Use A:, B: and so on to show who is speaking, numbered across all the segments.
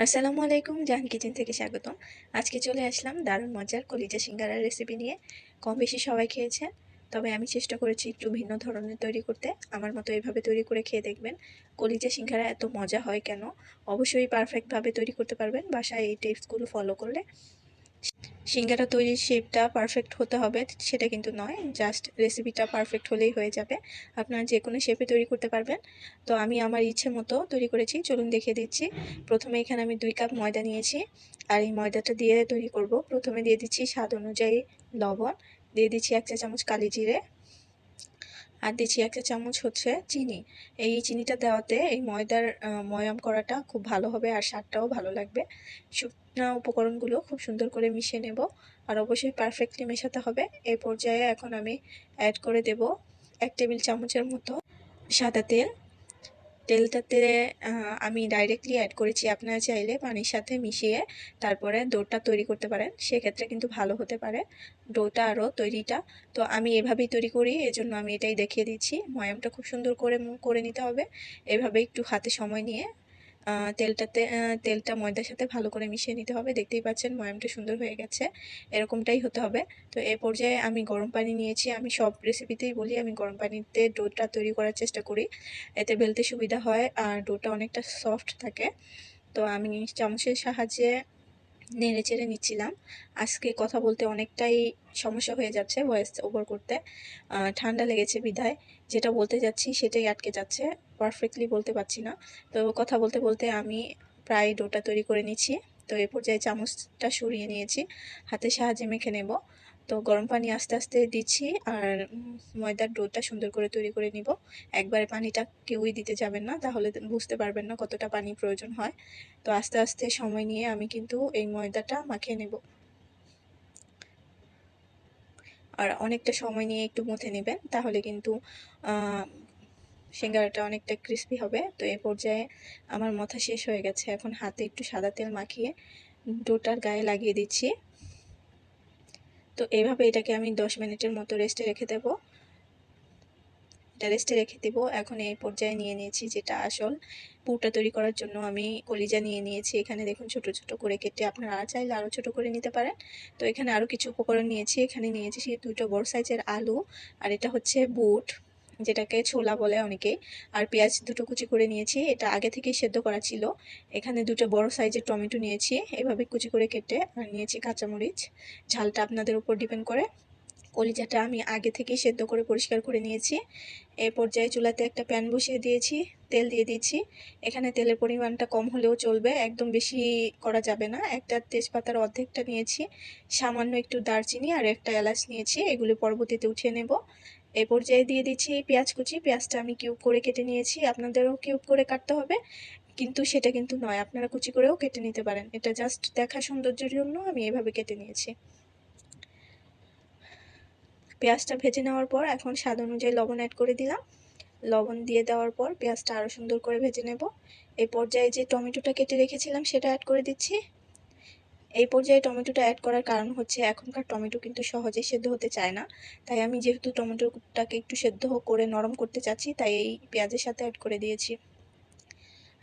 A: আসসালামু আলাইকুম, জাহান কিচেন থেকে স্বাগতম। আজকে চলে আসলাম দারুণ মজার কলিজা সিঙ্গারার রেসিপি নিয়ে। কম বেশি সবাই খেয়েছেন, তবে আমি চেষ্টা করেছি একটু ভিন্ন ধরনের তৈরি করতে। আমার মতো এভাবে তৈরি করে খেয়ে দেখবেন কলিজা সিঙ্গারা এত মজা হয় কেন। অবশ্যই পারফেক্টভাবে তৈরি করতে পারবেন বাসায় এই টিপসগুলো ফলো করলে। সিঙ্গারা তৈরির শেপটা পারফেক্ট হতে হবে সেটা কিন্তু নয়, জাস্ট রেসিপিটা পারফেক্ট হলেই হয়ে যাবে। আপনারা যে কোনো শেপে তৈরি করতে পারবেন। তো আমি আমার ইচ্ছে মতো তৈরি করেছি, চলুন দেখিয়ে দিচ্ছি। প্রথমে এখানে আমি 2 কাপ ময়দা নিয়েছি, আর এই ময়দাটা দিয়ে তৈরি করব। প্রথমে দিয়ে দিচ্ছি স্বাদ অনুযায়ী লবণ, দিয়ে দিচ্ছি 1 চা চামচ কালি জিরে, আর দিচ্ছি 1 চা চামচ হচ্ছে চিনি। এই চিনিটা দেওয়াতে এই ময়দার ময়াম করাটা খুব ভালো হবে, আর স্বাদটাও ভালো লাগবে। শুকনো উপকরণগুলো খুব সুন্দর করে মিশিয়ে নেব, আর অবশ্যই পারফেক্টলি মেশাতে হবে। এই পর্যায়ে এখন আমি অ্যাড করে দেব 1 টেবিল চামচের মতো সাদা তেল। তেলটাতে আমি ডাইরেক্টলি অ্যাড করেছি, আপনারা চাইলে পানির সাথে মিশিয়ে তারপরে ডোটা তৈরি করতে পারেন, সেক্ষেত্রে কিন্তু ভালো হতে পারে ডোটা আরও তৈরিটা। তো আমি এভাবেই তৈরি করি, এজন্য আমি এটাই দেখিয়ে দিচ্ছি। ময়ামটা খুব সুন্দর করে করে নিতে হবে, এভাবে একটু হাতে সময় নিয়ে তেলটা ময়দার সাথে ভালো করে মিশিয়ে নিতে হবে। দেখতেই পাচ্ছেন ময়ামটা সুন্দর হয়ে গেছে, এরকমটাই হতে হবে। তো এই পর্যায়ে আমি গরম পানি নিয়েছি, আমি সব রেসিপিতেই বলি আমি গরম পানিতে ডোটা তৈরি করার চেষ্টা করি, এতে বেলতে সুবিধা হয় আর ডোটা অনেকটা সফট থাকে। তো আমি চামচের সাহায্যে নেড়ে চেড়ে নিচ্ছিলাম। আজকে কথা বলতে অনেকটাই সমস্যা হয়ে যাচ্ছে ভয়েস ওভার করতে, ঠান্ডা লেগেছে বিধায় যেটা বলতে যাচ্ছি সেটাই আটকে যাচ্ছে, পারফেক্টলি বলতে পারছি না। তো কথা বলতে বলতে আমি প্রায় ডোটা তৈরি করে নিচ্ছি। তো এই পর্যায়ে চামচটা সরিয়ে নিয়েছি, হাতের সাহায্যে মেখে নেব। তো গরম পানি আস্তে আস্তে দিচ্ছি, আর ময়দার ডোটা সুন্দর করে তৈরি করে নিব। একবারে পানিটা কেউই দিতে যাবেন না, তাহলে বুঝতে পারবেন না কতটা পানি প্রয়োজন হয়। তো আস্তে আস্তে সময় নিয়ে আমি কিন্তু এই ময়দাটা মাখিয়ে নেব, আর অনেকটা সময় নিয়ে একটু মথে নেবেন, তাহলে কিন্তু সিঙ্গারাটা অনেকটা ক্রিস্পি হবে। তো এই পর্যায়ে আমার মথা শেষ হয়ে গেছে, এখন হাতে একটু সাদা তেল মাখিয়ে ডোটার গায়ে লাগিয়ে দিচ্ছি। তো এইভাবে এটাকে আমি 10 মিনিটের মতো রেস্টে রেখে দেবো। রেস্টে রেখে দেব। এখন এই পর্যায়ে নিয়ে নিয়েছি যেটা আসল পুরটা তৈরি করার জন্য আমি কলিজা নিয়ে নিয়েছি। এখানে দেখুন ছোট ছোট করে কেটে, আপনারা চাইলে আরও ছোট করে নিতে পারেন। তো এখানে আরও কিছু উপকরণ নিয়েছি, এখানে নিয়েছি সেই 2টো বড় সাইজের আলু, আর এটা হচ্ছে বুট যেটাকে ছোলা বলে অনেকেই, আর পেঁয়াজ 2টো কুচি করে নিয়েছি, এটা আগে থেকেই সেদ্ধ করা ছিল। এখানে 2টো বড় সাইজের টমেটো নিয়েছি এভাবে কুচি করে কেটে, আর নিয়েছি কাঁচামরিচ, ঝালটা আপনাদের উপর ডিপেন্ড করে। কলিজাটা আমি আগে থেকেই সেদ্ধ করে পরিষ্কার করে নিয়েছি। এই পর্যায়ে চুলাতে একটা প্যান বসিয়ে দিয়েছি, তেল দিয়ে দিচ্ছি। এখানে তেলের পরিমাণটা কম হলেও চলবে, একদম বেশি করা যাবে না। একটা তেজপাতার অর্ধেকটা নিয়েছি, সামান্য একটু দারচিনি আর একটা এলাচ নিয়েছি, এগুলো পরবর্তীতে উঠিয়ে নেব। এই পর্যায়ে দিয়ে দিচ্ছি পেঁয়াজ কুচি, পেঁয়াজটা আমি কিউব করে কেটে নিয়েছি, আপনাদেরও কিউব করে কাটতে হবে, কিন্তু সেটা কিন্তু নয়, আপনারা কুচি করেও কেটে নিতে পারেন, এটা জাস্ট দেখা সৌন্দর্যের জন্য আমি এভাবে কেটে নিয়েছি। পেঁয়াজটা ভেজে নেওয়ার পর এখন স্বাদ অনুযায়ী লবণ অ্যাড করে দিলাম। লবণ দিয়ে দেওয়ার পর পেঁয়াজটা আরও সুন্দর করে ভেজে নেব। এই পর্যায়ে যে টমেটোটা কেটে রেখেছিলাম সেটা অ্যাড করে দিচ্ছি। এই পর্যায়ে টমেটোটা অ্যাড করার কারণ হচ্ছে এখনকার টমেটো কিন্তু সহজে সেদ্ধ হতে চায় না, তাই আমি যেহেতু টমেটোটাকে একটু সেদ্ধ করে নরম করতে চাচ্ছি, তাই এই পেঁয়াজের সাথে অ্যাড করে দিয়েছি।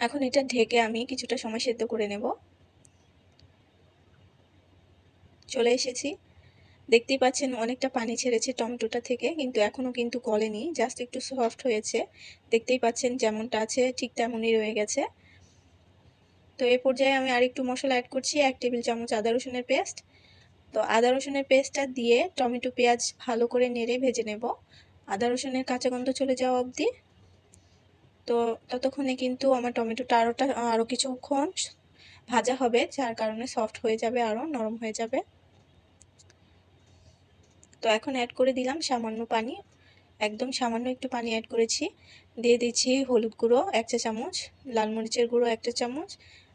A: এখন এটা ঢেকে আমি কিছুটা সময় সেদ্ধ করে নেব। চলে এসেছি, দেখতেই পাচ্ছেন অনেকটা পানি ছেড়েছে টমেটোটা থেকে, কিন্তু এখনও কিন্তু গলেনি, জাস্ট একটু সফট হয়েছে। দেখতেই পাচ্ছেন যেমনটা আছে ঠিক তেমনই রয়ে গেছে। তো এই পর্যায়ে আমি আরেকটু মশলা অ্যাড করছি, 1 টেবিল চামচ আদা রসুনের পেস্ট। তো আদা রসুনের পেস্টটা দিয়ে টমেটো পেঁয়াজ ভালো করে নেড়ে ভেজে নেব, আদা রসুনের কাঁচা গন্ধ চলে যাওয়া অবধি। তো ততক্ষণে কিন্তু আমার টমেটোটা আরও কিছুক্ষণ ভাজা হবে, যার কারণে সফট হয়ে যাবে, আরও নরম হয়ে যাবে। তো এখন অ্যাড করে দিলাম সামান্য পানি, একদম সামান্য একটু পানি অ্যাড করেছি। দিয়ে দিচ্ছি হলুদ গুঁড়ো 1 চা চামচ, লাল মরিচের গুঁড়ো 1 চা চামচ,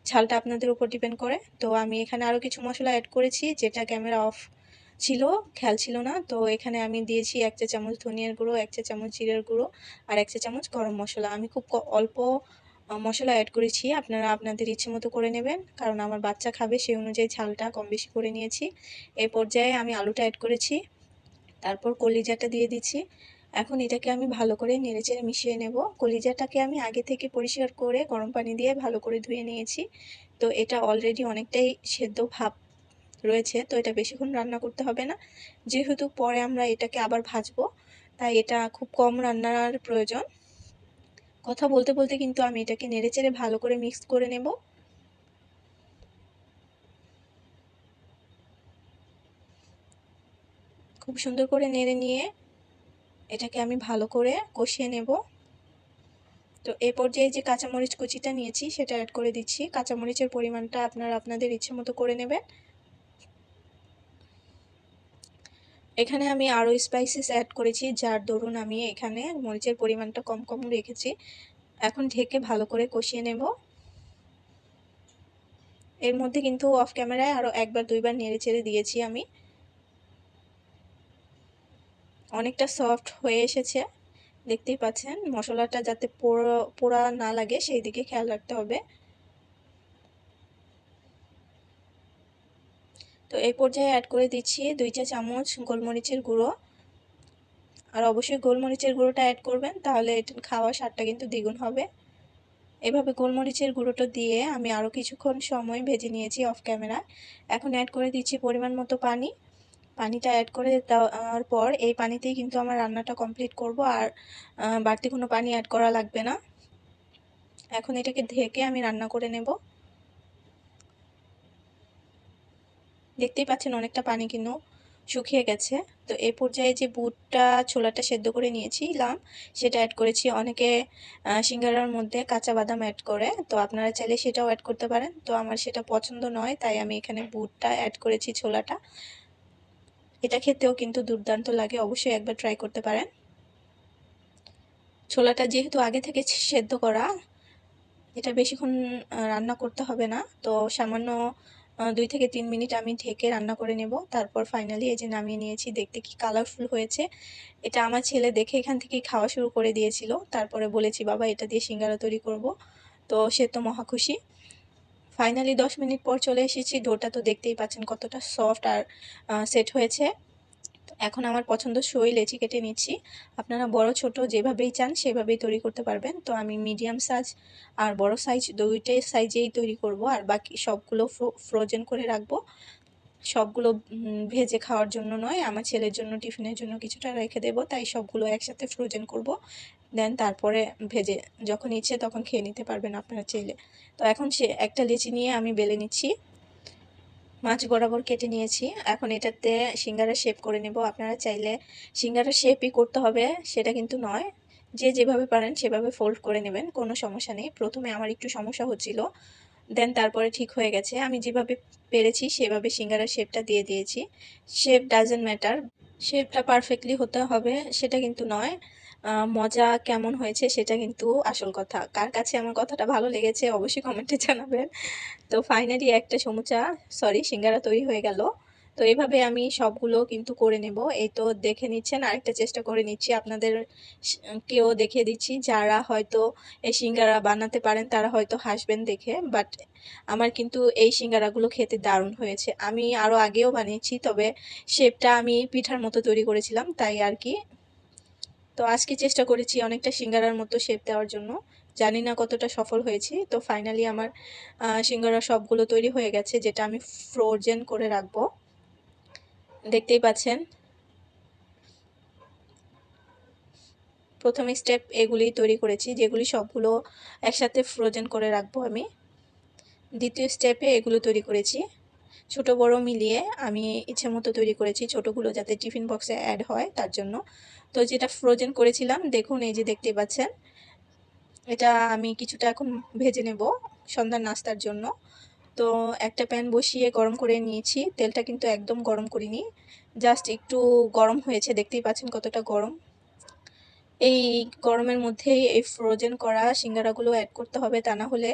A: ঝালটা আপনাদের উপর ডিপেন্ড করে। তো আমি এখানে আরও কিছু মশলা অ্যাড করেছি, যেটা ক্যামেরা অফ ছিল, খেয়াল ছিল না। তো এখানে আমি দিয়েছি 1 চা চামচ ধনিয়ার গুঁড়ো, 1 চা চামচ জিরার গুঁড়ো, আর 1 চা চামচ গরম মশলা। আমি খুব অল্প মশলা অ্যাড করেছি, আপনারা আপনাদের ইচ্ছে মতো করে নেবেন, কারণ আমার বাচ্চা খাবে সেই অনুযায়ী ঝালটা কম বেশি করে নিয়েছি। এই পর্যায়ে আমি আলুটা অ্যাড করেছি, তারপর কলিজাটা দিয়ে দিচ্ছি। এখন এটাকে আমি ভালো করে নেড়েচেড়ে মিশিয়ে নেব। কলিজাটাকে আমি আগে থেকে পরিষ্কার করে গরম পানি দিয়ে ভালো করে ধুয়ে নিয়েছি। তো এটা অলরেডি অনেকটাই সেদ্ধ ভাব রয়েছে, তো এটা বেশিক্ষণ রান্না করতে হবে না, যেহেতু পরে আমরা এটাকে আবার ভাজবো, তাই এটা খুব কম রান্নার প্রয়োজন। কথা বলতে বলতে কিন্তু আমি এটাকে নেড়েচেড়ে ভালো করে মিক্স করে নেব। খুব সুন্দর করে নেড়ে নিয়ে এটাকে আমি ভালো করে কষিয়ে নেব। তো এই পর্যায়ে যে কাঁচামরিচ কুচিটা নিয়েছি সেটা অ্যাড করে দিচ্ছি। কাঁচামরিচের পরিমাণটা আপনারা আপনাদের ইচ্ছে মতো করে নেবেন। এখানে আমি আরও স্পাইসেস অ্যাড করেছি, যার দরুন আমি এখানে মরিচের পরিমাণটা কম কম রেখেছি। এখন ঢেকে ভালো করে কষিয়ে নেব। এর মধ্যে কিন্তু অফ ক্যামেরায় আরও একবার দুইবার নেড়ে চেড়ে দিয়েছি আমি। অনেকটা সফট হয়ে এসেছে, দেখতেই পাচ্ছেন। মশলাটা যাতে পোড়া না লাগে সেই দিকে খেয়াল রাখতে হবে। তো এই পর্যায়ে অ্যাড করে দিচ্ছি 2 চা চামচ গোলমরিচের গুঁড়ো। আর অবশ্যই গোলমরিচের গুঁড়োটা অ্যাড করবেন, তাহলে এটা খাওয়ার স্বাদটা কিন্তু দ্বিগুণ হবে। এভাবে গোলমরিচের গুঁড়োটা দিয়ে আমি আরও কিছুক্ষণ সময় ভেজে নিয়েছি অফ ক্যামেরা। এখন অ্যাড করে দিচ্ছি পরিমাণ মতো পানি। পানিটা অ্যাড করে দেওয়ার পর এই পানিতেই কিন্তু আমার রান্নাটা কমপ্লিট করব, আর বাড়তি কোনো পানি অ্যাড করা লাগবে না। এখন এটাকে ঢেকে আমি রান্না করে নেব। দেখতেই পাচ্ছেন অনেকটা পানি কিন্তু শুকিয়ে গেছে। তো এই পর্যায়ে যে বুটটা ছোলাটা সেদ্ধ করে নিয়েছিলাম সেটা অ্যাড করেছি। অনেকে সিঙ্গারার মধ্যে কাঁচা বাদাম অ্যাড করে, তো আপনারা চাইলে সেটাও অ্যাড করতে পারেন। তো আমার সেটা পছন্দ নয়, তাই আমি এখানে বুটটা অ্যাড করেছি, ছোলাটা। এটা খেতেও কিন্তু দুর্দান্ত লাগে, অবশ্যই একবার ট্রাই করতে পারেন। ছোলাটা যেহেতু আগে থেকে সেদ্ধ করা, এটা বেশিক্ষণ রান্না করতে হবে না। তো সামান্য 2 থেকে 3 মিনিট আমি ঢেকে রান্না করে নেব। তারপর ফাইনালি এই যে নামিয়ে নিয়েছি। দেখতে কি কালারফুল হয়েছে। এটা আমার ছেলে দেখে এখান থেকেই খাওয়া শুরু করে দিয়েছিল। তারপরে বলেছি, বাবা এটা দিয়ে সিঙ্গারা তৈরি করব। তো সে তো মহা খুশি। ফাইনালি 10 মিনিট পর চলে এসেছি। ডোটা তো দেখতেই পাচ্ছেন কতটা সফট আর সেট হয়েছে। এখন আমার পছন্দসই লেচি কেটে নিচ্ছি। আপনারা বড় ছোট যেভাবেই চান সেভাবেই তৈরি করতে পারবেন। তো আমি মিডিয়াম সাইজ আর বড় সাইজ দুইটাই সাইজেই তৈরি করব, আর বাকি সবগুলো ফ্রোজেন করে রাখবো। সবগুলো ভেজে খাওয়ার জন্য নয়, আমার ছেলের জন্য টিফিনের জন্য কিছুটা রেখে দেব, তাই সবগুলো একসাথে ফ্রোজেন করব। দেন তারপরে ভেজে যখন ইচ্ছে তখন খেয়ে নিতে পারবেন আপনারা চাইলে। তো এখন সে একটা লেচি নিয়ে আমি বেলে নিচ্ছি। মাছ বরাবর কেটে নিয়েছি। এখন এটাতে সিঙ্গারা শেপ করে নেব। আপনারা চাইলে সিঙ্গারা শেপই করতে হবে সেটা কিন্তু নয়, যে যেভাবে পারেন সেভাবে ফোল্ড করে নেবেন, কোনো সমস্যা নেই। প্রথমে আমার একটু সমস্যা হচ্ছিল, দেন তারপরে ঠিক হয়ে গেছে। আমি যেভাবে পেরেছি সেভাবে সিঙ্গারার শেপটা দিয়ে দিয়েছি। শেপ ডাজন্ট ম্যাটার, শেপটা পারফেক্টলি হতে হবে সেটা কিন্তু নয়, মজা কেমন হয়েছে সেটা কিন্তু আসল কথা। কার কাছে আমার কথাটা ভালো লেগেছে অবশ্যই কমেন্টে জানাবেন। তো ফাইনালি একটা সিঙ্গারা তৈরি হয়ে গেল। তো এইভাবে আমি সবগুলো কিন্তু করে নেব। এই তো দেখে নিচ্ছেন, আরেকটা চেষ্টা করে নিচ্ছি আপনাদের কেউ দেখিয়ে দিচ্ছি। যারা হয়তো এই সিঙ্গারা বানাতে পারেন তারা হয়তো হাসবেন দেখে, বাট আমার কিন্তু এই সিঙ্গারাগুলো খেতে দারুণ হয়েছে। আমি আরও আগেও বানিয়েছি, তবে শেপটা আমি পিঠার মতো তৈরি করেছিলাম, তাই আর কি। তো আজকে চেষ্টা করেছি অনেকটা সিঙ্গারার মতো শেপ দেওয়ার জন্য, জানি না কতটা সফল হয়েছি। তো ফাইনালি আমার সিঙ্গারা সবগুলো তৈরি হয়ে গেছে, যেটা আমি ফ্রোজেন করে রাখবো। দেখতেই পাচ্ছেন প্রথম স্টেপ এগুলি তৈরি করেছি, যেগুলি সবগুলো একসাথে ফ্রোজেন করে রাখবো আমি। দ্বিতীয় স্টেপে এগুলো তৈরি করেছি, ছোট বড় মিলিয়ে আমি ইচ্ছে মতো তৈরি করেছি, ছোটগুলো যাতে টিফিন বক্সে অ্যাড হয় তার জন্য। তো যেটা ফ্রোজেন করেছিলাম দেখুন, এই যে দেখতেই পাচ্ছেন, এটা আমি কিছুটা এখন ভেজে নেব সন্ধ্যার নাস্তার জন্য। তো একটা প্যান বসিয়ে গরম করে নিয়েছি, তেলটা কিন্তু একদম গরম করিনি, জাস্ট একটু গরম হয়েছে, দেখতেই পাচ্ছেন কতটা গরম। এই গরমের মধ্যেই এই ফ্রোজেন করা সিঙ্গারাগুলো অ্যাড করতে হবে, তা না হলে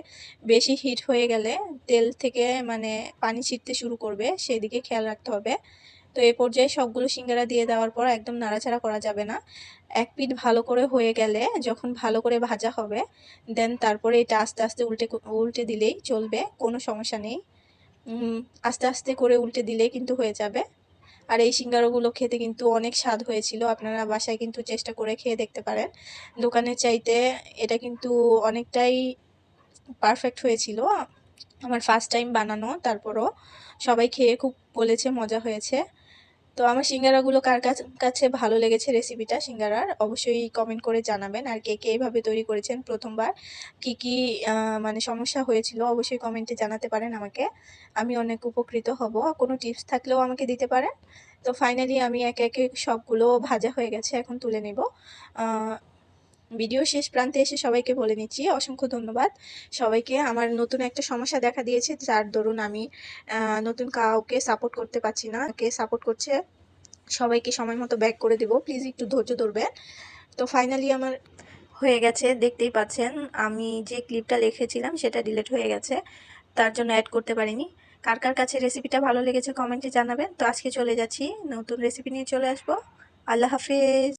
A: বেশি হিট হয়ে গেলে তেল থেকে মানে পানি ছিটতে শুরু করবে, সেদিকে খেয়াল রাখতে হবে। তো এই পর্যায়ে সবগুলো সিঙ্গারা দিয়ে দেওয়ার পর একদম নাড়াচাড়া করা যাবে না। এক পিঠ ভালো করে হয়ে গেলে, যখন ভালো করে ভাজা হবে, দেন তারপরে এটা আস্তে আস্তে উল্টে দিলেই চলবে, কোনো সমস্যা নেই। আস্তে আস্তে করে উল্টে দিলেই কিন্তু হয়ে যাবে। আর এই সিঙ্গারাগুলো খেতে কিন্তু অনেক স্বাদ হয়েছিল, আপনারা বাসায় কিন্তু চেষ্টা করে খেয়ে দেখতে পারেন। দোকানের চাইতে এটা কিন্তু অনেকটাই পারফেক্ট হয়েছিল। আমার ফার্স্ট টাইম বানানো, তারপরও সবাই খেয়ে খুব বলেছে মজা হয়েছে। তো আমার সিঙ্গারাগুলো কার কাছে ভালো লেগেছে রেসিপিটা সিঙ্গারার, অবশ্যই কমেন্ট করে জানাবেন। আর কে কে এইভাবে তৈরি করেছেন প্রথমবার, কি কি মানে সমস্যা হয়েছিল অবশ্যই কমেন্টে জানাতে পারেন আমাকে, আমি অনেক উপকৃত হব। কোনো টিপস থাকলেও আমাকে দিতে পারেন। তো ফাইনালি আমি একে একে সবগুলো ভাজা হয়ে গেছে, এখন তুলে নেব। ভিডিও শেষ প্রান্তে এসে সবাইকে বলে নিচ্ছি অসংখ্য ধন্যবাদ সবাইকে। আমার নতুন একটা সমস্যা দেখা দিয়েছে, যার দরুন আমি নতুন কাউকে সাপোর্ট করতে পারছি না। কে সাপোর্ট করছে সবাইকে সময় মতো ব্যাক করে দেব, প্লিজ একটু ধৈর্য ধরবেন। তো ফাইনালি আমার হয়ে গেছে, দেখতেই পাচ্ছেন। আমি যে ক্লিপটা লিখেছিলাম সেটা ডিলিট হয়ে গেছে, তার জন্য অ্যাড করতে পারিনি। কার কার কাছে রেসিপিটা ভালো লেগেছে কমেন্টে জানাবেন। তো আজকে চলে যাচ্ছি, নতুন রেসিপি নিয়ে চলে আসবো। আল্লাহ হাফেজ।